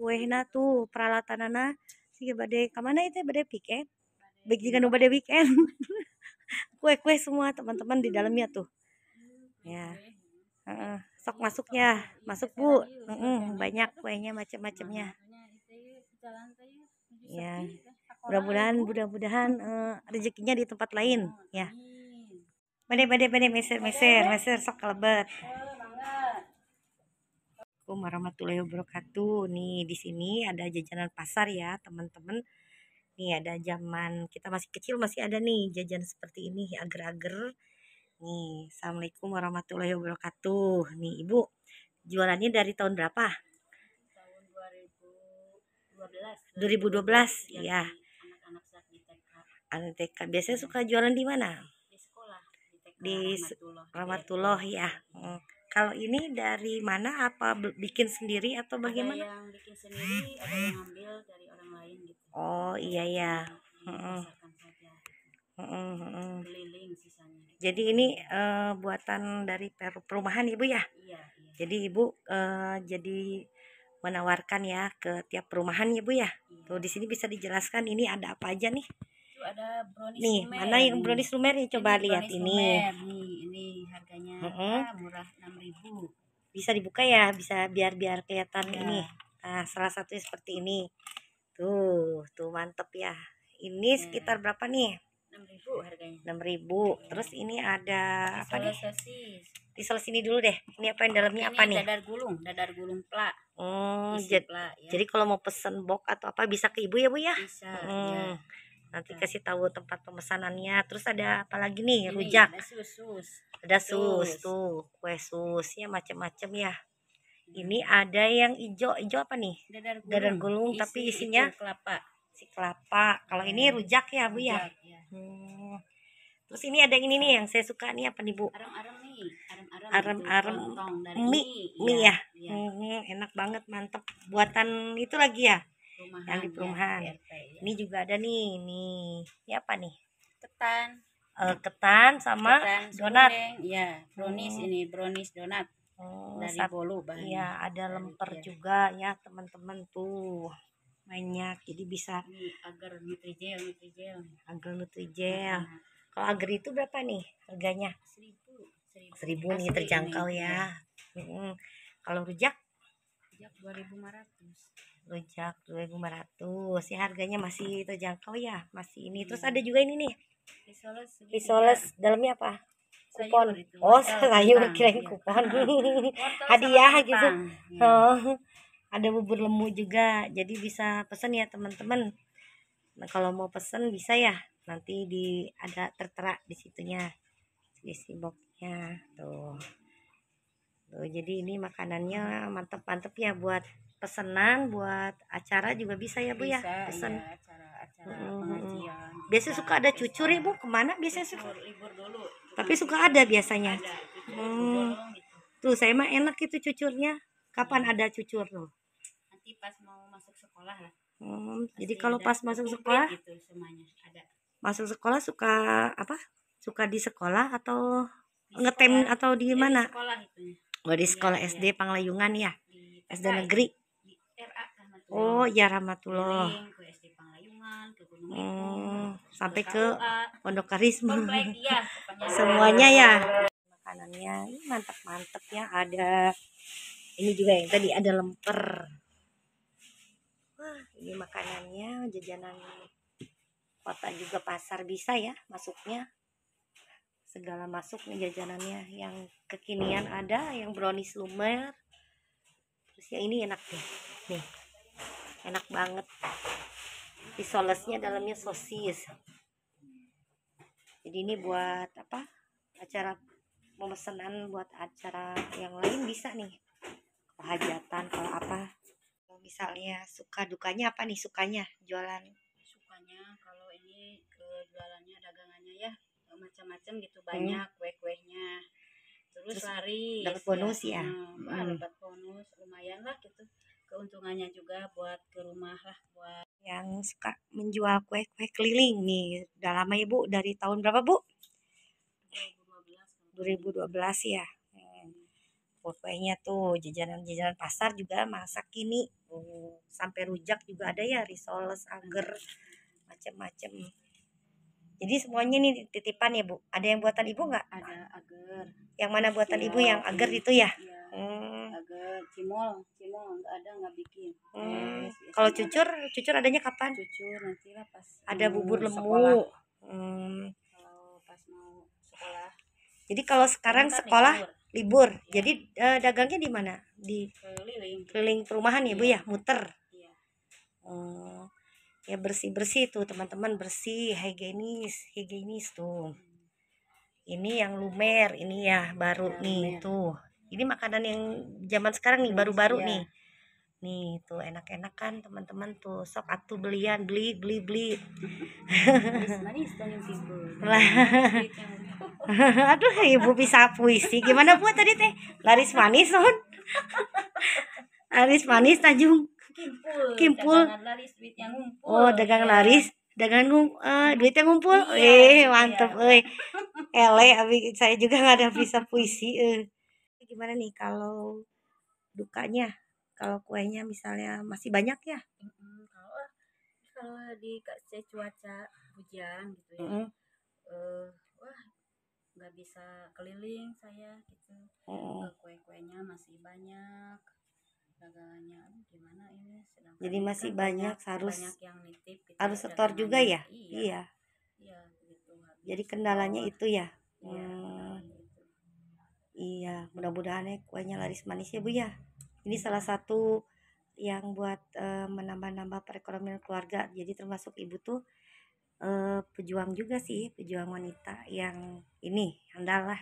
kuehna tuh peralatanana sih bade kamana itu bade piket baik jika nu bade weekend. Kue-kue semua teman-teman di dalamnya tuh ya. Sok masuknya masuk Bu. Banyak kuenya macam-macamnya ya. Mudah-mudahan rezekinya di tempat lain ya. Bade meser sok kelebet. Assalamualaikum warahmatullahi wabarakatuh. Nih di sini ada jajanan pasar ya teman-teman. Nih ada zaman kita masih kecil masih ada nih jajan seperti ini agar-agar. Nih assalamualaikum warahmatullahi wabarakatuh. Nih ibu jualannya dari tahun berapa? Tahun 2012 ya. Anak-anak saat di TK. Anak TK biasanya suka jualan di mana? Di sekolah di Rahmatullah ya. Kalau ini dari mana? Apa bikin sendiri atau bagaimana? Ada yang bikin sendiri, ada yang ambil dari orang lain gitu. Oh iya ya. Keliling sisanya. Jadi ini buatan dari perumahan Ibu ya? Iya. Jadi Ibu jadi menawarkan ya ke tiap perumahan ya Bu ya? Iya. Tuh di sini bisa dijelaskan ini ada apa aja nih? Ada brownies nih lumer, mana yang brownies lumer ya coba ini lihat ini lumer, ini harganya murah 6.000 bisa dibuka ya bisa biar kelihatan ya. Ini nah salah satunya seperti ini tuh mantep ya ini ya. Sekitar berapa nih 6.000 harganya 6.000 terus ini ada apa nih sosis risol sini dulu deh ini apa yang dalamnya ini apa nih dadar gulung plak jadi kalau mau pesen box atau apa bisa ke ibu ya Bu ya bisa ya. Nanti kasih tahu tempat pemesanannya. Terus ada apa lagi nih? Rujak. Ada sus tuh, kue susnya macam-macam ya. Ini ada yang hijau apa nih? Dadar gulung tapi isinya kelapa. Kelapa. Kalau ini rujak ya, Bu ya. Terus ini ada yang ini nih yang saya suka nih apa nih, Bu? Arem-arem mie ya. Enak banget, mantep. Buatan itu lagi ya? Yang di perumahan ya. Ini juga ada nih ini apa nih ketan sama donat ya brownies donat dari Bolu ya ada lemper juga ya teman-teman tuh banyak jadi bisa agar nutrijel kalau agar itu berapa nih harganya 1.000 nih terjangkau ya. Kalau rujak 2.500 rujak 2.500 sih harganya masih terjangkau ya masih ini. Terus ada juga ini nih risoles dalamnya apa kupon sayur kirain kupon hadiah gitu ada bubur lemu juga jadi bisa pesan ya teman-teman. Nah kalau mau pesan bisa ya nanti ada tertera di situnya isi boxnya tuh jadi ini makanannya mantep ya buat pesanan buat acara juga bisa ya Bu ya pesan ya, acara pengajian. Biasanya suka ada cucur Ibu kemana biasanya suka libur dulu tapi suka ada biasanya tuh saya mah enak itu cucurnya kapan ada cucur tuh nanti pas mau masuk sekolah lah jadi kalau pas masuk sekolah gitu, semuanya ada. Masuk sekolah suka apa suka di sekolah atau ngetem atau di mana di sekolah SD Panglayungan ya SD negeri oh ya Rahmatullah sampai ke Pondok Karisma semuanya ya makanannya mantap ya ada ini juga yang tadi ada lemper wah ini makanannya jajanan kota juga pasar bisa ya masuknya segala masuk nih jajanannya yang kekinian ada yang brownies lumer terus ya ini enak nih enak banget risolesnya dalamnya sosis jadi ini buat apa acara pemesanan buat acara yang lain bisa nih kalau hajatan kalau apa misalnya suka dukanya apa nih sukanya kalau ini jualannya dagangannya ya macam-macam gitu banyak kue-kuenya terus laris dapat bonus ya dapat bonus lumayan lah gitu keuntungannya juga buat ke rumah lah buat yang suka menjual kue keliling nih udah lama ya Bu dari tahun berapa Bu 2012 ya Kuenya tuh jajanan-jajanan pasar juga masak ini. Sampai rujak juga ada ya, risoles, agar, macam-macam. Jadi semuanya nih titipan ya Bu. Ada yang buatan Ibu nggak? Ada agar. Yang mana buatan Ibu yang agar itu ya? Agar cimol nggak ada, nggak bikin. Kalau cucur adanya kapan? Cucur nantilah pas ada bubur lemu. Kalau pas mau sekolah. Jadi kalau sekarang sekolah libur. Ya. Jadi dagangnya di mana? Di keliling perumahan ya Bu ya, muter. Iya. Ya bersih tuh teman-teman, bersih, higienis tuh. Ini yang lumer, ini ya baru nih lumer. Tuh. Ini makanan yang zaman sekarang nih, baru-baru nih. Nih tuh enak-enak kan teman-teman tuh. Sok atuh beli. Manis tanya Ibu. Aduh, Ibu bisa puisi. Gimana Bu tadi teh? Laris manis non. Laris manis Tanjung. Kimpul. Dagangan laris, duit yang ngumpul. Oh, dagang laris, duit yang ngumpul. Mantep abi saya juga nggak ada bisa puisi. Gimana nih kalau dukanya? Kalau kuenya misalnya masih banyak ya? Kalau dikasih cuaca hujan gitu ya. Wah, nggak bisa keliling saya gitu. Kue-kuenya masih banyak. Dagangannya gimana ini, jadi masih banyak harus yang nitip gitu, harus setor juga ya. Iya gitu, jadi kendalanya itu ya. Gitu. Iya, mudah-mudahan ya kuenya laris manis ya Bu ya. Ini salah satu yang buat menambah-nambah perekonomian keluarga. Jadi termasuk Ibu tuh pejuang juga sih, pejuang wanita yang ini handal lah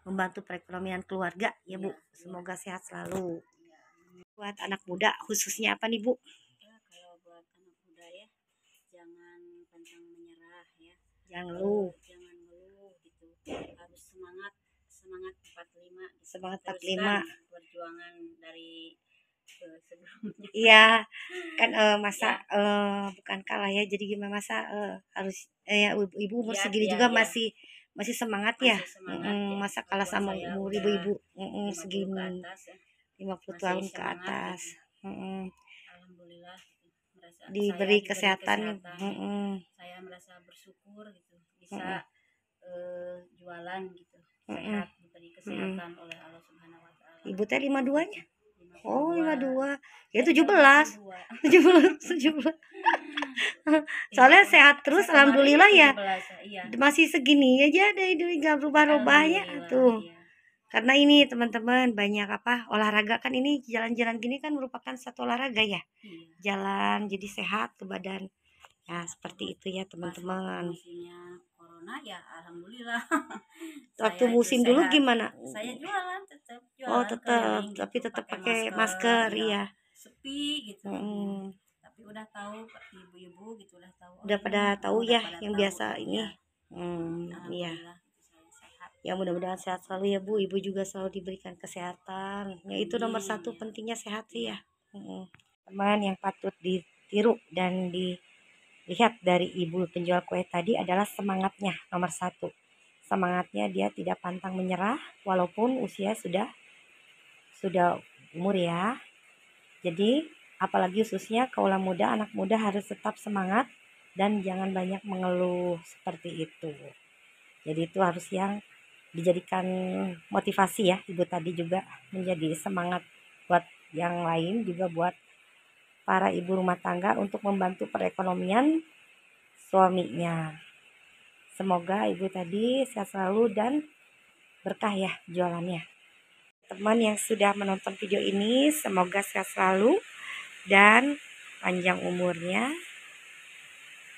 membantu perekonomian keluarga ya Bu. Semoga sehat selalu. Buat anak muda khususnya apa nih Bu? Kalau buat anak muda ya, jangan pantang menyerah ya. Jangan ngeluh gitu. Harus semangat 45 gitu. Semangat 45. Perjuangan dari sebelumnya. Iya, kan masa bukan kalah ya. Jadi gimana masa harus ibu umur segini juga masih semangat ya. Masa kalah sama umur ibu-ibu segini. 50 tahun ke atas. Alhamdulillah diberi kesehatan. Saya merasa bersyukur gitu bisa jualan gitu, sehat, diberi kesehatan oleh Allah Subhanahu wa taala. Ibu teh 52-nya? Oh, 52. Ya 17. Soalnya sehat terus alhamdulillah ya. Masih segini aja deh, enggak berubah-ubahnya tuh. Iya. Karena ini teman-teman banyak olahraga kan, ini jalan-jalan gini kan merupakan satu olahraga ya. Jalan jadi sehat ke badan. Ya seperti itu ya teman-teman. Musimnya corona ya alhamdulillah. Waktu musim dulu gimana? Saya tetap jualan. Oh tetap, tapi tetap pakai masker ya. Sepi gitu. Tapi udah tahu ibu-ibu gitu udah pada tahu ya yang biasa ini. Iya. Ya mudah-mudahan sehat selalu ya Bu. Ibu juga selalu diberikan kesehatan. Ya itu nomor satu, pentingnya sehat sih ya. Teman yang patut ditiru dan dilihat dari ibu penjual kue tadi adalah semangatnya nomor satu. Semangatnya dia tidak pantang menyerah walaupun usia sudah umur ya. Jadi apalagi khususnya kaula muda, anak muda harus tetap semangat dan jangan banyak mengeluh seperti itu. Jadi itu harus yang dijadikan motivasi ya. Ibu tadi juga menjadi semangat buat yang lain, juga buat para ibu rumah tangga untuk membantu perekonomian suaminya. Semoga ibu tadi sehat selalu dan berkah ya jualannya. Teman yang sudah menonton video ini semoga sehat selalu dan panjang umurnya.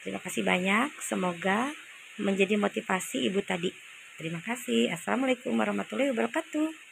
Terima kasih banyak, semoga menjadi motivasi ibu tadi. Terima kasih. Assalamualaikum warahmatullahi wabarakatuh.